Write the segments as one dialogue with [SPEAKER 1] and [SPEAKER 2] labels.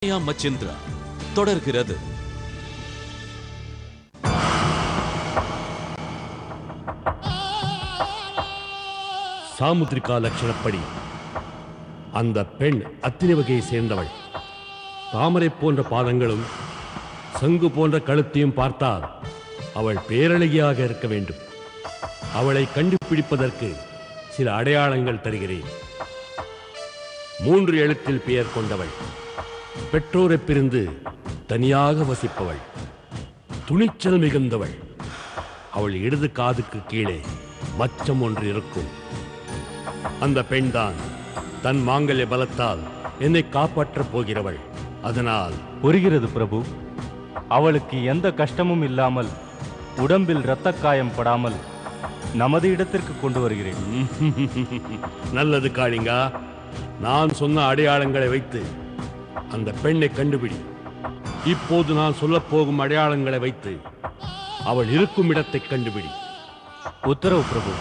[SPEAKER 1] மச்சிந்திரா தொடர்கிறது.
[SPEAKER 2] சாமுத்ரிகா லட்சணப்படி அந்த பெண் அத்தினி வகையை சேர்ந்தவள். தாமரை போன்ற பாதங்களும் சங்கு போன்ற கழுத்தையும் பார்த்தால் அவள் பேரழகியாக இருக்க வேண்டும். அவளை கண்டுபிடிப்பதற்கு சில அடையாளங்கள் தருகிறேன். 3 எழுத்தில் பெயர் கொண்டவள், பெற்றோரை பிரிந்து தனியாக வசிப்பவள், துணிச்சல் மிகுந்தவள். அவள் இடது காதுக்கு கீழே மச்சம் ஒன்று இருக்கும். அந்த பெண்தான் தன் மாங்கல்ய பலத்தால் என்னை காப்பாற்றப் போகிறவள். அதனால்
[SPEAKER 3] புரிகிறது பிரபு. அவளுக்கு எந்த கஷ்டமும் இல்லாமல் உடம்பில் இரத்த காயம் படாமல் நமது இடத்திற்கு கொண்டு வருகிறேன்.
[SPEAKER 2] நல்லது காளிங்கா. நான் சொன்ன அடையாளங்களை வைத்து அந்த பெண்ணை கண்டுபிடி. இப்போது நான் சொல்லப் போகும் அடையாளங்களை வைத்து அவள் இருக்கும் இடத்தை கண்டுபிடி.
[SPEAKER 3] உத்தரவு பிரபு.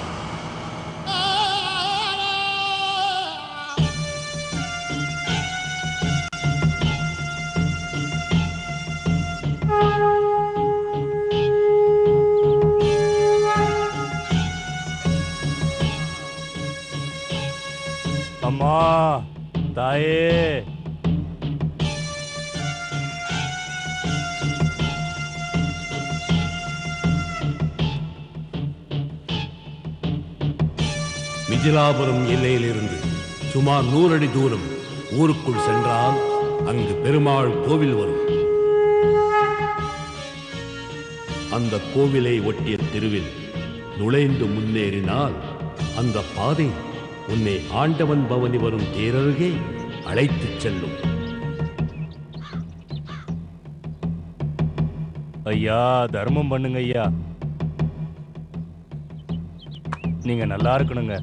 [SPEAKER 3] அம்மா, தாயே,
[SPEAKER 2] மிதிலாபுரம் எல்லையிலிருந்து சுமார் 100 அடி தூரம் ஊருக்குள் சென்றால் அங்கு பெருமாள் கோவில் வரும். அந்த கோவிலை ஒட்டிய தெருவில் நுழைந்து முன்னேறினால் அந்த பாதை உன்னை ஆண்டவன் பவனி வரும் தேரருகே அழைத்துச் செல்லும்.
[SPEAKER 3] ஐயா, தர்மம் பண்ணுங்க ஐயா. நீங்க நல்லா இருக்கணுங்க.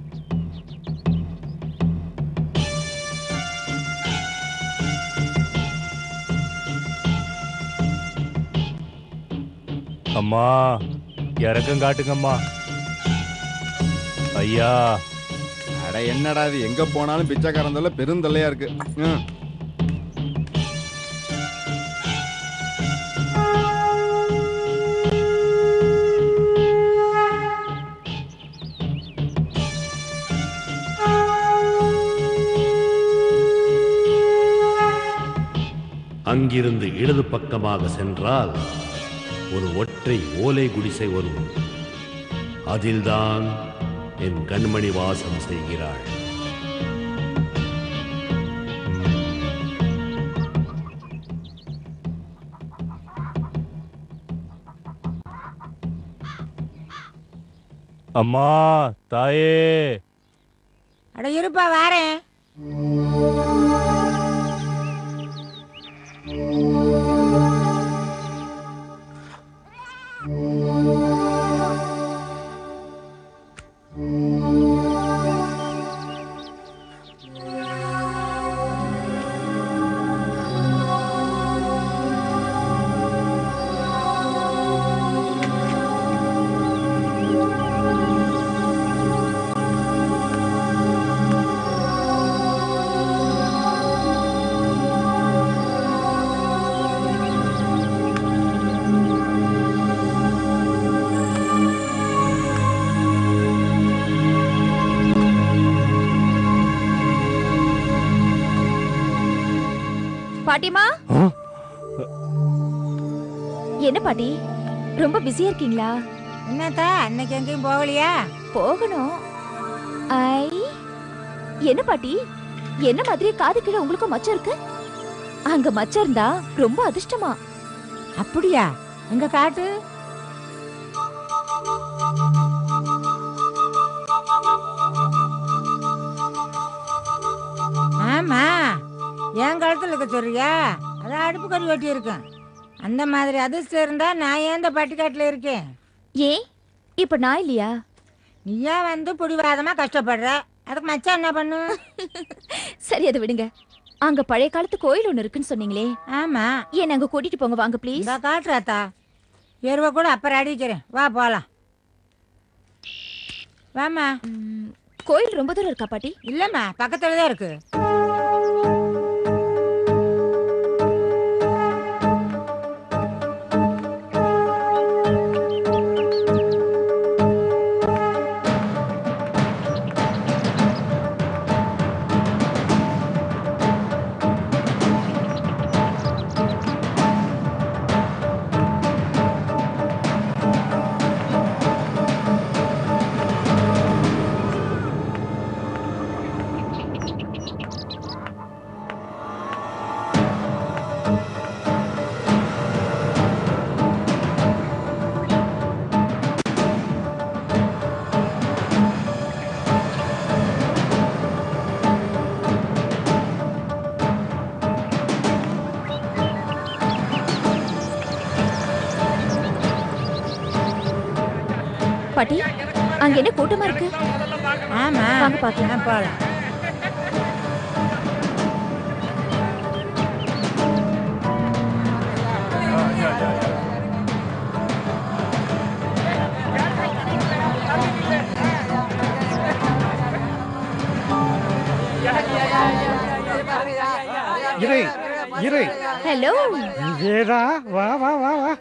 [SPEAKER 3] அம்மா, இறக்கம் காட்டுங்கம்மா. ஐயா.
[SPEAKER 4] அட என்னடா இது, எங்க போனாலும் பிச்சைக்காரந்தல பெருந்தல்லையா இருக்கு.
[SPEAKER 2] அங்கிருந்து இடது பக்கமாக சென்றால் ஒரு ஒற்றை ஓலை குடிசை வரும். அதில்தான் என் கண்மணி வாசம் செய்கிறாள்.
[SPEAKER 3] அம்மா, தாயே.
[SPEAKER 5] அட இருப்பா, வாரேன்.
[SPEAKER 6] பாட்டிமா, என்ன பாட்டி, ரொம்ப பிஸியா இருக்கீங்களா?
[SPEAKER 5] என்னத்தா, அன்னைக்கு எங்கேயும் போகலையா?
[SPEAKER 6] போகணும். ஐ, என்ன பாட்டி, என்ன மாதிரி காது கீழே உங்களுக்கு மச்சம் இருக்கு? அங்க மச்சம் இருந்தா ரொம்ப அதிர்ஷ்டமா.
[SPEAKER 5] அப்படியா? எங்க காட்டு. ஆமா, என் கழுத்துல இருக்க சொல்றியா? அதான் அடுப்பு கறி வெட்டி இருக்கேன். அந்த மாதிரி அதிர்ஷ்டம் இருந்தா நான் ஏன் இந்த பட்டிக்காட்டுல இருக்கேன்?
[SPEAKER 6] ஏன் இப்ப நான் இல்லையா?
[SPEAKER 5] நீயா வந்து புடிவாதமா கஷ்டப்படுற, அதுக்கு மச்சான் என்ன பண்ணு?
[SPEAKER 6] சரி, அதை விடுங்க. அங்க பழைய காலத்து கோயில் ஒண்ணு இருக்குன்னு சொன்னீங்களே.
[SPEAKER 5] ஆமா,
[SPEAKER 6] ஏன் அங்க கூட்டிட்டு போங்க, வாங்க ப்ளீஸ்.
[SPEAKER 5] இந்த காட்டுறாத்தா, எருவ கூட அப்புறம் அடிக்கிறேன், வா போலாம். வாமா.
[SPEAKER 6] கோயில் ரொம்ப தூரம் இருக்கா பாட்டி?
[SPEAKER 5] இல்லம்மா, பக்கத்துல தான் இருக்கு.
[SPEAKER 6] பாட்டி அங்க என்ன கூட்டமா இருக்கு?
[SPEAKER 5] ஆமா
[SPEAKER 6] வாங்க பார்க்கலாம்.
[SPEAKER 5] போலாம்.
[SPEAKER 7] இரு இரு
[SPEAKER 6] ஹலோ
[SPEAKER 7] இதேடா வா வா வா வா